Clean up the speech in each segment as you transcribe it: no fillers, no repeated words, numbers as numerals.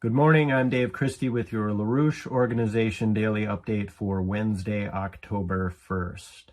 Good morning, I'm Dave Christie with your LaRouche Organization Daily Update for Wednesday, October 1st.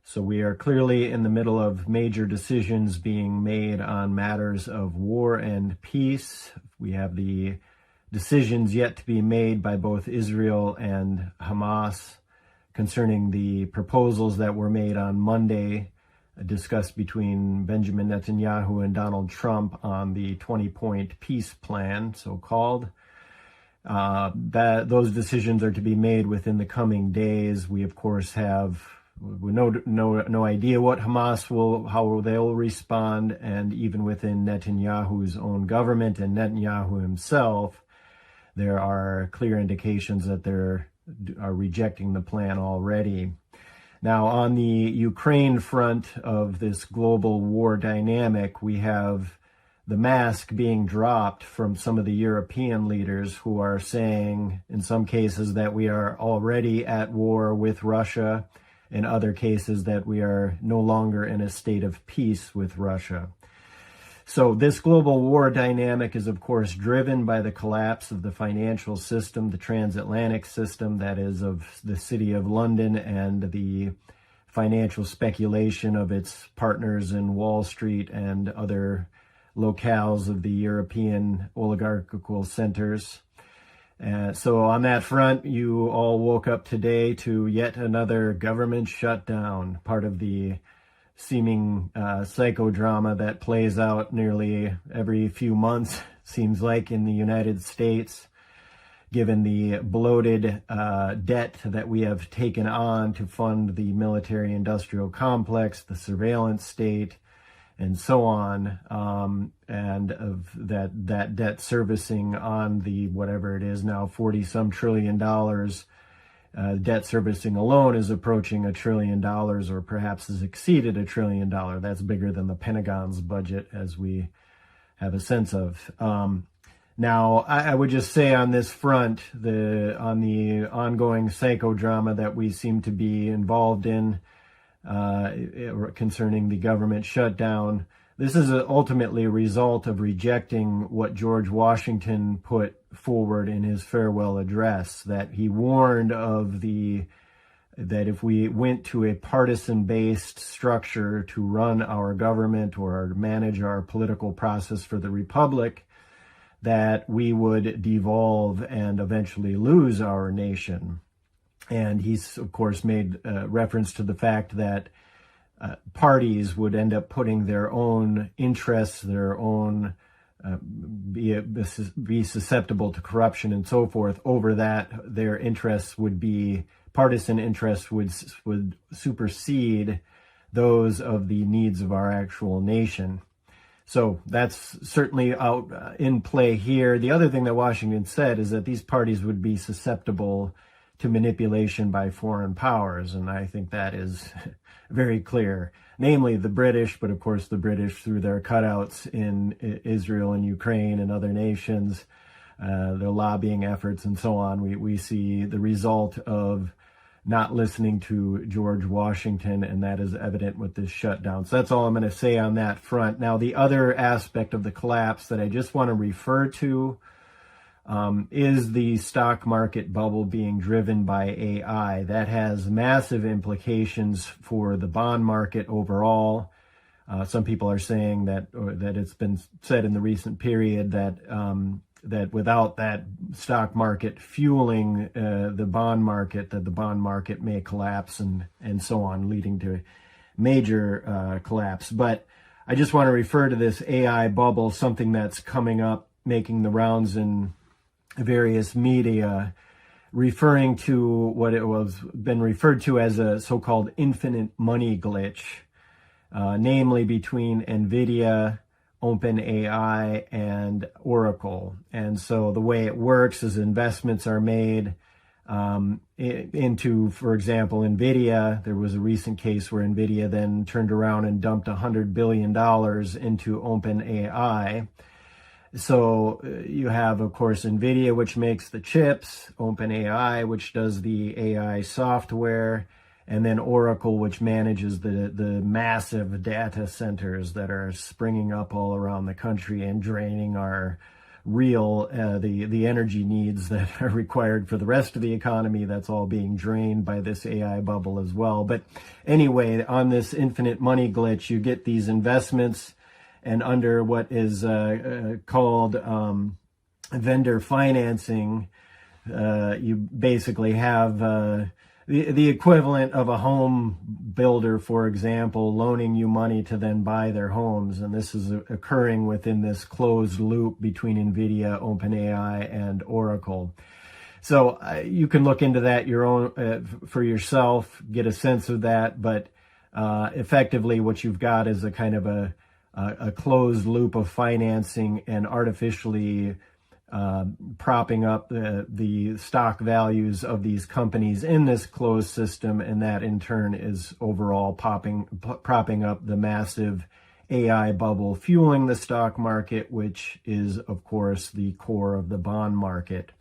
So we are clearly in the middle of major decisions being made on matters of war and peace. We have the decisions yet to be made by both Israel and Hamas concerning the proposals that were made on Monday, discussed between Benjamin Netanyahu and Donald Trump on the 20-point peace plan, so-called. Those decisions are to be made within the coming days. We, of course, have no idea what Hamas how they'll respond, and even within Netanyahu's own government and Netanyahu himself, there are clear indications that they are rejecting the plan already. Now, on the Ukraine front of this global war dynamic, we have the mask being dropped from some of the European leaders who are saying, in some cases, that we are already at war with Russia, in other cases that we are no longer in a state of peace with Russia. So this global war dynamic is, of course, driven by the collapse of the financial system, the transatlantic system, that is, of the City of London, and the financial speculation of its partners in Wall Street and other locales of the European oligarchical centers. So on that front, you all woke up today to yet another government shutdown, part of the seeming psychodrama that plays out nearly every few months, seems like, in the United States, given the bloated debt that we have taken on to fund the military-industrial complex, the surveillance state, and so on, and of that debt servicing on the, whatever it is now, 40-some trillion dollars. Debt servicing alone is approaching $1 trillion, or perhaps has exceeded $1 trillion. That's bigger than the Pentagon's budget, as we have a sense of. Now, I would just say on this front, on the ongoing psychodrama that we seem to be involved in concerning the government shutdown, this is ultimately a result of rejecting what George Washington put forward in his farewell address, that he warned of that if we went to a partisan-based structure to run our government or manage our political process for the republic, that we would devolve and eventually lose our nation. And he's, of course, made reference to the fact that parties would end up putting their own interests, their own be susceptible to corruption and so forth over that. Their interests would be, partisan interests would supersede those of the needs of our actual nation. So that's certainly out in play here. The other thing that Washington said is that these parties would be susceptible to manipulation by foreign powers, and I think that is very clear, namely the British, but of course the British through their cutouts in Israel and Ukraine and other nations, their lobbying efforts and so on. We see the result of not listening to George Washington, and that is evident with this shutdown. So that's all I'm going to say on that front. Now, the other aspect of the collapse that I just want to refer to is the stock market bubble being driven by AI. That has massive implications for the bond market overall. Some people are saying that it's been said in the recent period that without that stock market fueling the bond market, that the bond market may collapse and so on, leading to major collapse. But I just want to refer to this AI bubble, something that's coming up, making the rounds in various media, referring to what it was been referred to as a so-called infinite money glitch, namely between NVIDIA, OpenAI, and Oracle. And so the way it works is investments are made into, for example, NVIDIA. There was a recent case where NVIDIA then turned around and dumped $100 billion into OpenAI. So you have, of course, NVIDIA, which makes the chips, OpenAI, which does the AI software, and then Oracle, which manages the massive data centers that are springing up all around the country and draining our real. The energy needs that are required for the rest of the economy, that's all being drained by this AI bubble as well. But anyway, on this infinite money glitch, you get these investments, and under what is called vendor financing, you basically have the equivalent of a home builder, for example, loaning you money to then buy their homes. And this is occurring within this closed loop between NVIDIA, OpenAI, and Oracle. So you can look into that your own for yourself, get a sense of that. But effectively, what you've got is a kind of a closed loop of financing and artificially propping up the stock values of these companies in this closed system, and that in turn is overall propping up the massive AI bubble, fueling the stock market, which is, of course, the core of the bond market.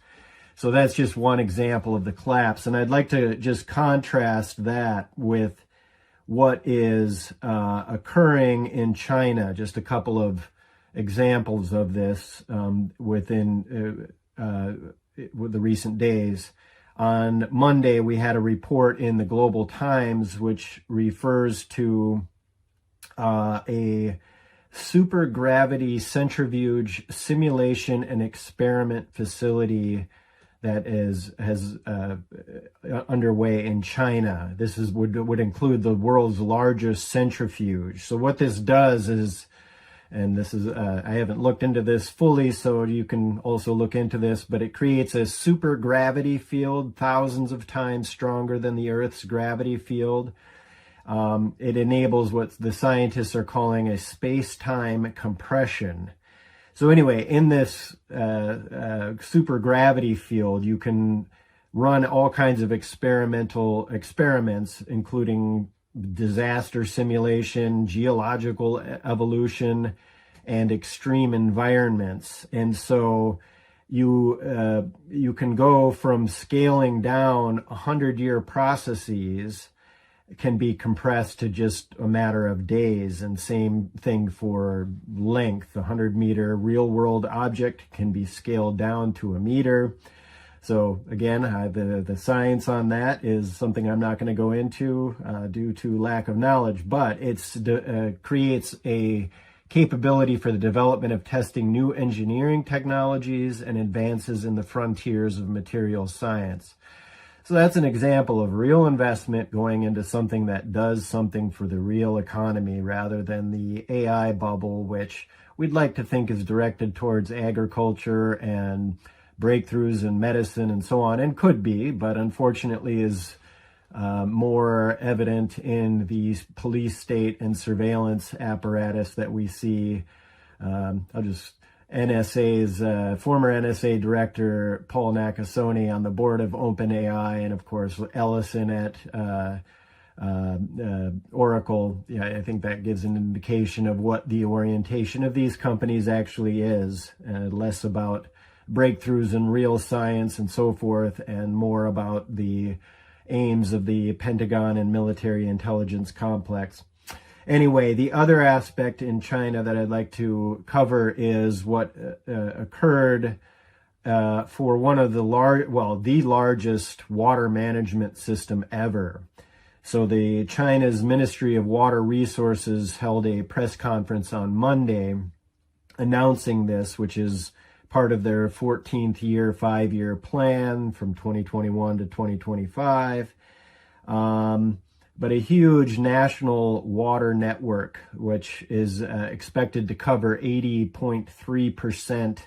So that's just one example of the collapse, and I'd like to just contrast that with what is occurring in China. Just a couple of examples of this within the recent days. On Monday, we had a report in the Global Times which refers to a supergravity centrifuge simulation and experiment facility that has underway in China. This would include the world's largest centrifuge. So what this does is, and this is, I haven't looked into this fully, so you can also look into this, but it creates a super gravity field thousands of times stronger than the Earth's gravity field. It enables what the scientists are calling a space-time compression. So anyway, in this super gravity field, you can run all kinds of experimental experiments, including disaster simulation, geological evolution, and extreme environments. And so you can go from scaling down 100-year processes can be compressed to just a matter of days, and same thing for length. A 100-meter real-world object can be scaled down to a meter. So again, the science on that is something I'm not going to go into due to lack of knowledge, but it creates a capability for the development of testing new engineering technologies and advances in the frontiers of material science. So that's an example of real investment going into something that does something for the real economy rather than the AI bubble, which we'd like to think is directed towards agriculture and breakthroughs in medicine and so on, and could be, but unfortunately is more evident in the police state and surveillance apparatus that we see. NSA's former NSA director Paul Nakasone on the board of OpenAI, and of course Ellison at Oracle. Yeah, I think that gives an indication of what the orientation of these companies actually is, less about breakthroughs in real science and so forth, and more about the aims of the Pentagon and military intelligence complex. Anyway, the other aspect in China that I'd like to cover is what occurred for one of the largest water management system ever. So the China's Ministry of Water Resources held a press conference on Monday announcing this, which is part of their 14th year, 5-year plan from 2021 to 2025. But a huge national water network, which is expected to cover 80.3%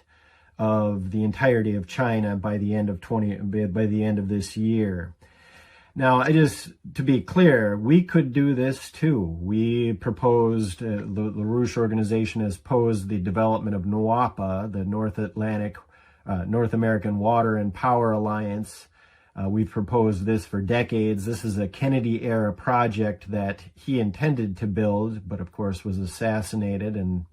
of the entirety of China by the end of this year. Now, to be clear, we could do this too. We proposed, the LaRouche organization has posed the development of NWAPA, the North American Water and Power Alliance. We've proposed this for decades. This is a Kennedy-era project that he intended to build, but of course was assassinated and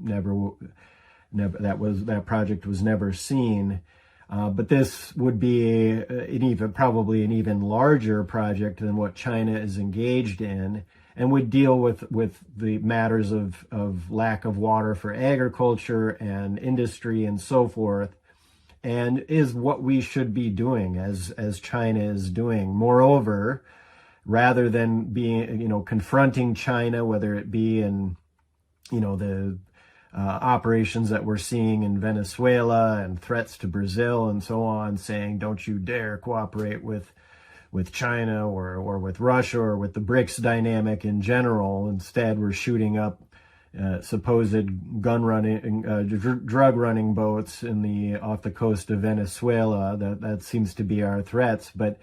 that project was never seen. But this would be probably an even larger project than what China is engaged in. and would deal with the matters of lack of water for agriculture and industry and so forth, and is what we should be doing as China is doing. Moreover, rather than being, confronting China, whether it be in, the operations that we're seeing in Venezuela and threats to Brazil and so on, saying, don't you dare cooperate with China or with Russia or with the BRICS dynamic in general. Instead, we're shooting up supposed drug running boats off the coast of Venezuela. That seems to be our threats. But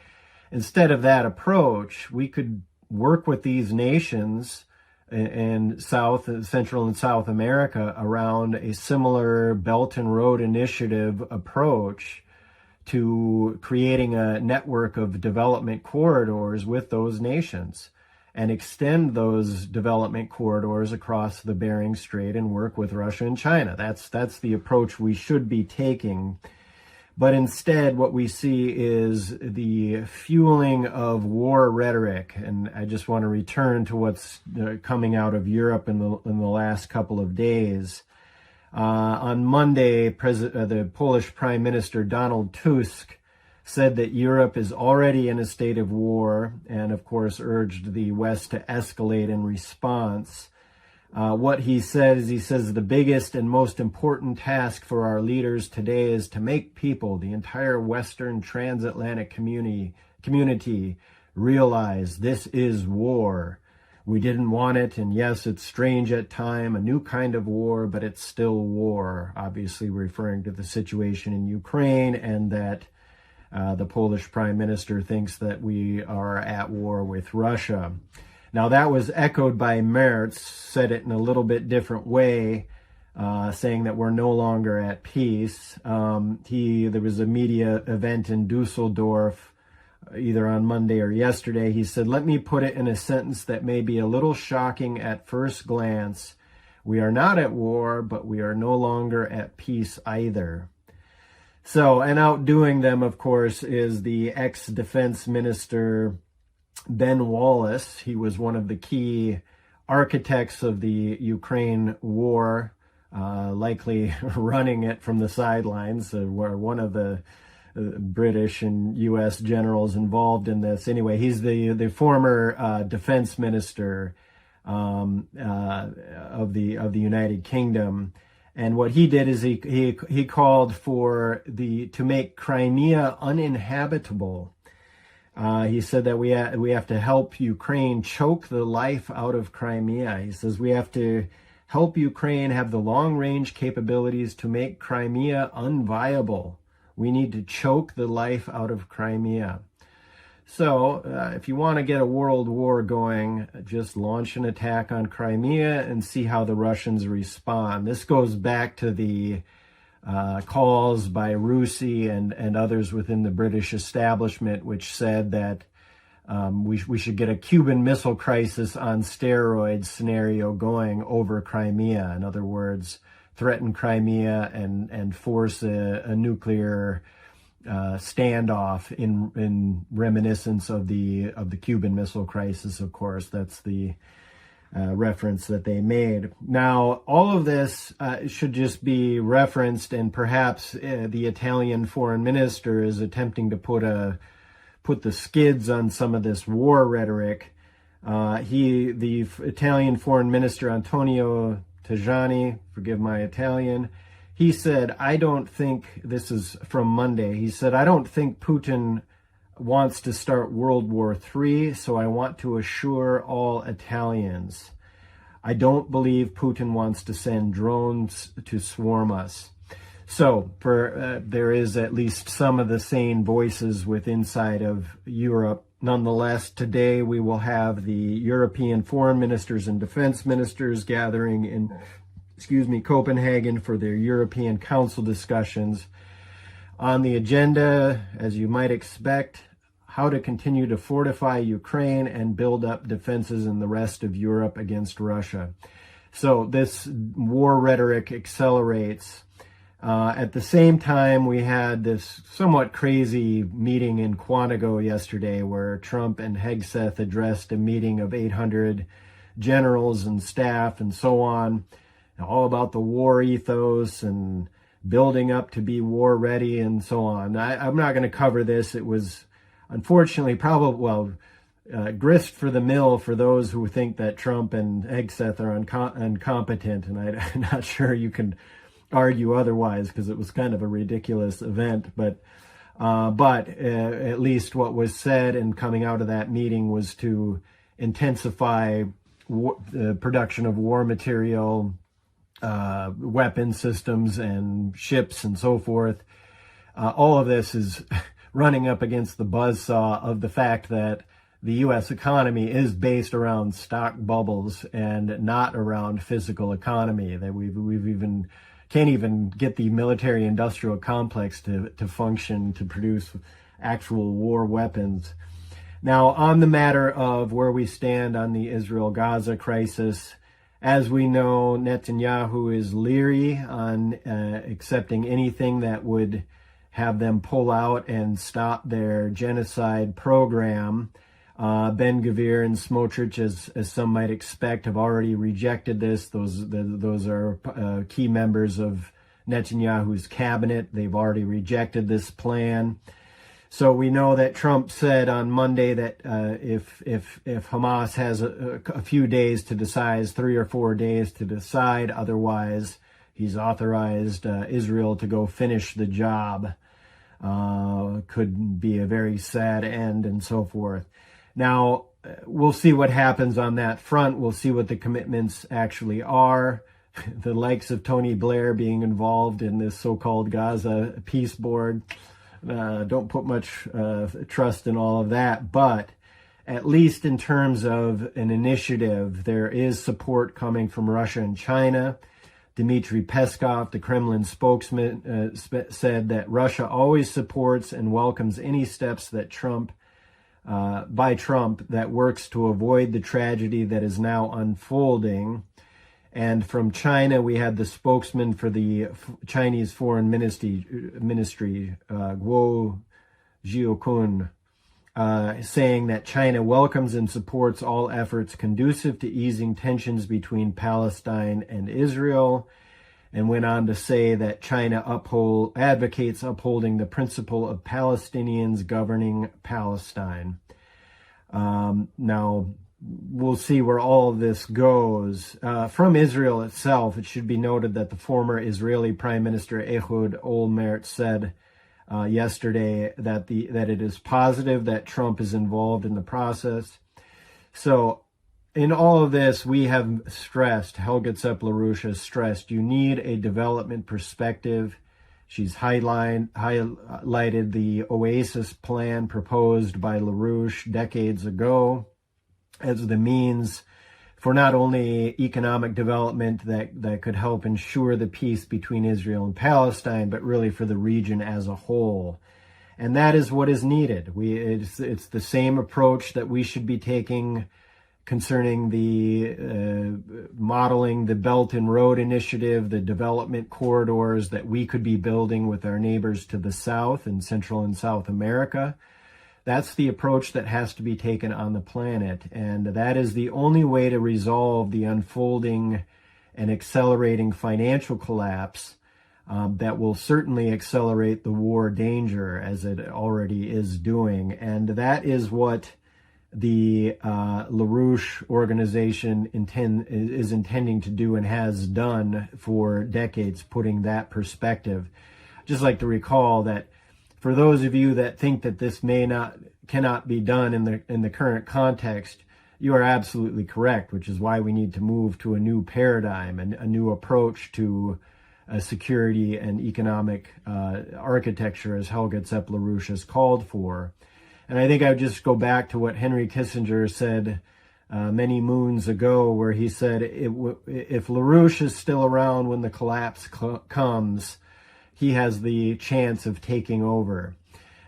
instead of that approach, we could work with these nations in Central and South America around a similar Belt and Road Initiative approach to creating a network of development corridors with those nations, and extend those development corridors across the Bering Strait and work with Russia and China. That's the approach we should be taking. But instead, what we see is the fueling of war rhetoric. And I just want to return to what's coming out of Europe in the last couple of days. On Monday, the Polish Prime Minister Donald Tusk said that Europe is already in a state of war, and of course urged the West to escalate in response. What he says the biggest and most important task for our leaders today is to make people, the entire Western transatlantic community, realize this is war. We didn't want it, and yes, it's strange at times, a new kind of war, but it's still war, obviously referring to the situation in Ukraine, and that the Polish Prime Minister thinks that we are at war with Russia. Now, that was echoed by Merz, said it in a little bit different way, saying that we're no longer at peace. There was a media event in Dusseldorf, either on Monday or yesterday. He said, let me put it in a sentence that may be a little shocking at first glance. We are not at war, but we are no longer at peace either. So, and outdoing them, of course, is the ex-defense minister, Ben Wallace. He was one of the key architects of the Ukraine war, likely running it from the sidelines, were one of the British and U.S. generals involved in this. Anyway, he's the former defense minister of the United Kingdom. And what he did is he called for to make Crimea uninhabitable. He said that we have to help Ukraine choke the life out of Crimea. He says we have to help Ukraine have the long-range capabilities to make Crimea unviable. We need to choke the life out of Crimea. So if you want to get a world war going, just launch an attack on Crimea and see how the Russians respond. This goes back to the calls by Rusi and others within the British establishment, which said that we should get a Cuban Missile Crisis on steroids scenario going over Crimea. In other words, threaten Crimea and force a nuclear standoff in reminiscence of the Cuban Missile Crisis. Of course, that's the reference that they made. Now, all of this should just be referenced, and perhaps the Italian foreign minister is attempting to put the skids on some of this war rhetoric. The Italian foreign minister Antonio Tajani, forgive my Italian, he said, I don't think, this is from Monday, he said, I don't think Putin wants to start World War III, so I want to assure all Italians. I don't believe Putin wants to send drones to swarm us. So there is at least some of the sane voices inside of Europe. Nonetheless, today we will have the European foreign ministers and defense ministers gathering in Copenhagen for their European Council discussions. On the agenda, as you might expect, how to continue to fortify Ukraine and build up defenses in the rest of Europe against Russia. So this war rhetoric accelerates. At the same time, we had this somewhat crazy meeting in Quantico yesterday where Trump and Hegseth addressed a meeting of 800 generals and staff and so on, all about the war ethos and building up to be war ready and so on. I'm not going to cover this. It was unfortunately grist for the mill for those who think that Trump and Hegseth are incompetent, and I'm not sure you can argue otherwise because it was kind of a ridiculous event. But at least what was said and coming out of that meeting was to intensify the production of war material, weapon systems and ships and so forth. All of this is running up against the buzzsaw of the fact that the U.S. economy is based around stock bubbles and not around physical economy. That we've can't even get the military-industrial complex to function to produce actual war weapons. Now, on the matter of where we stand on the Israel-Gaza crisis, as we know, Netanyahu is leery on accepting anything that would have them pull out and stop their genocide program. Ben-Gvir and Smotrich, as some might expect, have already rejected this. Those are key members of Netanyahu's cabinet. They've already rejected this plan. So we know that Trump said on Monday that if Hamas has a few days to decide, 3 or 4 days to decide, otherwise he's authorized Israel to go finish the job. Could be a very sad end and so forth. Now, we'll see what happens on that front. We'll see what the commitments actually are. The likes of Tony Blair being involved in this so-called Gaza peace board. Don't put much trust in all of that. But at least in terms of an initiative, there is support coming from Russia and China. Dmitry Peskov, the Kremlin spokesman, said that Russia always supports and welcomes any steps that by Trump that works to avoid the tragedy that is now unfolding. And from China, we had the spokesman for the Chinese Foreign Ministry, Guo Jiokun, saying that China welcomes and supports all efforts conducive to easing tensions between Palestine and Israel, and went on to say that China advocates upholding the principle of Palestinians governing Palestine. Now, we'll see where all of this goes. From Israel itself, it should be noted that the former Israeli Prime Minister Ehud Olmert said yesterday that it is positive that Trump is involved in the process. So in all of this, we have stressed, Helga Zepp-LaRouche has stressed, you need a development perspective. She's highlighted the Oasis plan proposed by LaRouche decades ago as the means for not only economic development that could help ensure the peace between Israel and Palestine, but really for the region as a whole. And that is what is needed. It's the same approach that we should be taking concerning the modeling the Belt and Road Initiative, the development corridors that we could be building with our neighbors to the south in Central and South America. That's the approach that has to be taken on the planet. And that is the only way to resolve the unfolding and accelerating financial collapse that will certainly accelerate the war danger as it already is doing. And that is what the LaRouche organization is intending to do and has done for decades, putting that perspective. I'd just like to recall that for those of you that think that this cannot be done in the current context, you are absolutely correct, which is why we need to move to a new paradigm and a new approach to security and economic architecture, as Helga Zepp-LaRouche has called for. And I think I would just go back to what Henry Kissinger said many moons ago, where he said, if LaRouche is still around when the collapse comes, he has the chance of taking over.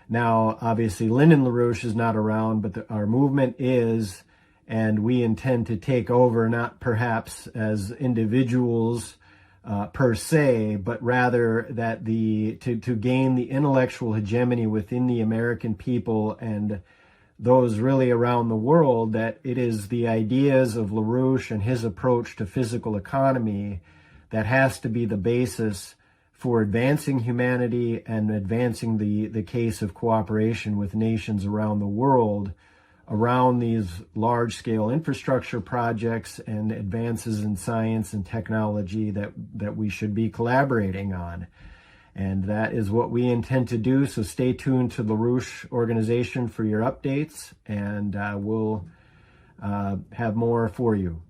Now, obviously, Lyndon LaRouche is not around, but our movement is, and we intend to take over, not perhaps as individuals per se, but rather that to gain the intellectual hegemony within the American people and those really around the world, that it is the ideas of LaRouche and his approach to physical economy that has to be the basis for advancing humanity and advancing the case of cooperation with nations around the world around these large-scale infrastructure projects and advances in science and technology that we should be collaborating on. And that is what we intend to do. So stay tuned to LaRouche Organization for your updates, and we'll have more for you.